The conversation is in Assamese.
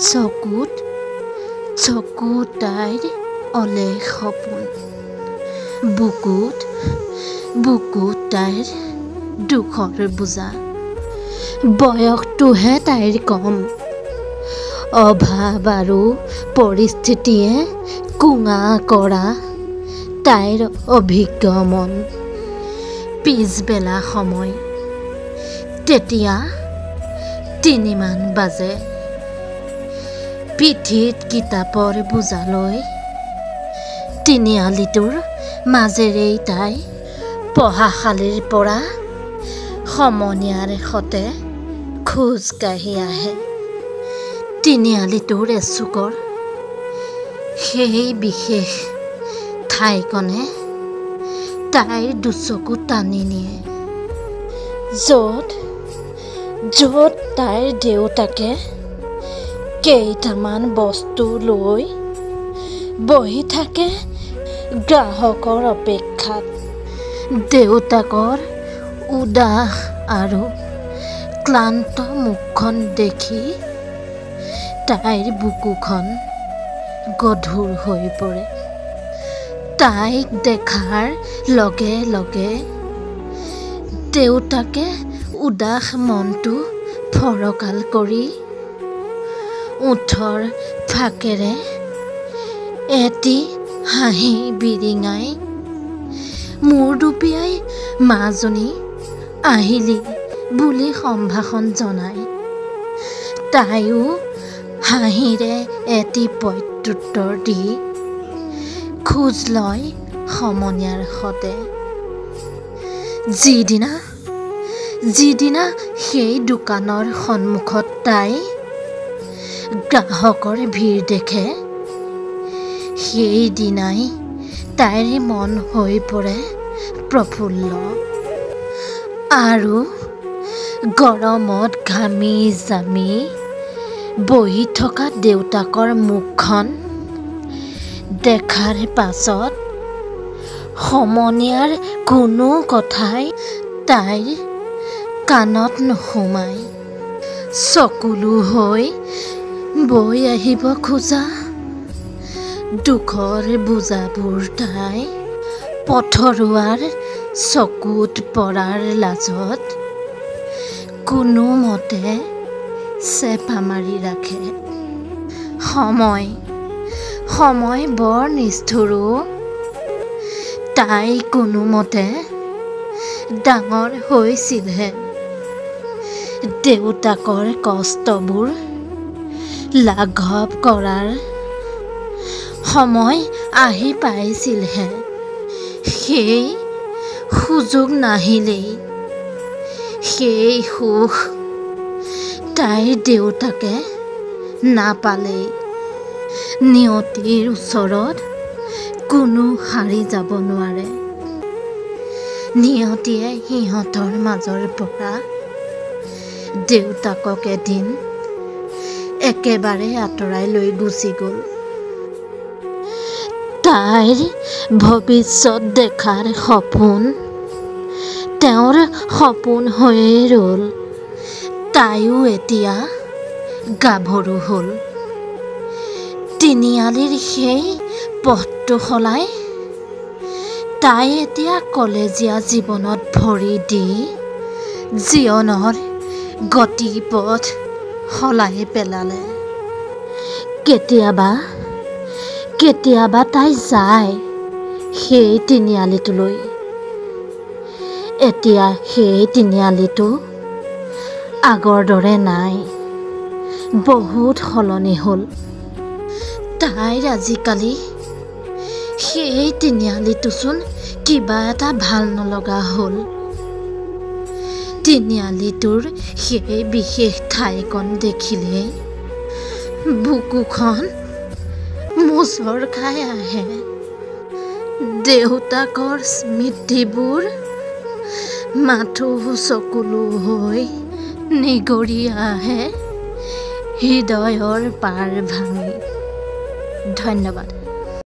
চকুত চকুত তাইৰ অলেখ সপোন, বুকুত তাইৰ দুখৰ বোজা। বয়সটোহে তাইৰ কম, অভাৱ আৰু পৰিস্থিতিয়ে কুঙা কৰা তাইৰ অভিজ্ঞ মন। পিছবেলা সময়, তেতিয়া 3 মান বাজে। পিঠিত কিতাপৰ বোজা লৈ তিনিআলিটোৰ মাজেৰেই তাই পঢ়াশালীৰ পৰা সমনীয়াৰ সতে খোজ কাঢ়ি আহে। তিনিআলিটোৰ এচুকৰ সেই বিশেষ ঠাইকণে তাইৰ দুচকু টানি নিয়ে, য'ত তাইৰ দেউতাকে কেইটামান বস্তু লৈ বহি থাকে গ্ৰাহকৰ অপেক্ষাত। দেউতাকৰ উদাস আৰু ক্লান্ত মুখখন দেখি তাইৰ বুকুখন গধুৰ হৈ পৰে। তাইক দেখাৰ লগে লগে দেউতাকে উদাস মনটো ফৰকাল কৰি ওঠৰ ফাকেৰে এটি হাঁহি বিৰিঙাই মূৰ দুপিয়াই মাজনী আহিলি বুলি সম্ভাষণ জনায়। তাইও হাঁহিৰে এটি প্ৰত্যুত্তৰ দি খোজ লয় সমনীয়াৰ সতে। যিদিনা সেই দোকানৰ সন্মুখত তাই গ্ৰাহকৰ ভিৰ দেখে, সেইদিনাই তাইৰ মন হৈ পৰে প্ৰফুল্ল। আৰু গৰমত ঘামি জামি বহি থকা দেউতাকৰ মুখখন দেখাৰ পাছত সমনীয়াৰ কোনো কথাই তাইৰ কাণত নোসোমায়। চকুলো হৈ বৈ আহিব খোজা দুখৰ বোজাবোৰ তাই পথৰুৱাৰ চকুত পৰাৰ লাজত কোনোমতে চেপা মাৰি ৰাখে। সময় বৰ নিষ্ঠুৰো। তাই কোনোমতে ডাঙৰ হৈছিলহে, দেউতাকৰ কষ্টবোৰ লাঘৱ কৰাৰ সময় আহি পাইছিলহে। সেই সুযোগ নাহিলেই, সেই সুখ তাইৰ দেউতাকে নাপালেই। নিয়তিৰ ওচৰত কোনো হাৰি যাব নোৱাৰে। নিয়তিয়ে সিহঁতৰ মাজৰ পৰা দেউতাকক এদিন একেবাৰে আঁতৰাই লৈ গুচি গ'ল। তাইৰ ভৱিষ্যত দেখাৰ সপোন তেওঁৰ সপোন হৈয়ে ৰ'ল। তাইও এতিয়া গাভৰু হ'ল। তিনিআলিৰ সেই পথটো সলাই তাই এতিয়া কলেজীয়া জীৱনত ভৰি দি জীৱনৰ গতিপথ সলাই পেলালে। কেতিয়াবা তাই যায় সেই তিনিআলিটোলৈ। এতিয়া সেই তিনিআলিটো আগৰ দৰে নাই, বহুত সলনি হ'ল। তাইৰ আজিকালি সেই তিনিআলিটোচোন কিবা এটা ভাল নলগা হ'ল। তিনিআলিটোৰ সেই বিশেষ ঠাইকণ দেখিলেই বুকুখন মোচৰ খাই আহে। দেউতাকৰ স্মৃতিবোৰ মাথো চকুলো হৈ নিগৰি আহে হৃদয়ৰ পাৰ ভাঙি। ধন্যবাদ।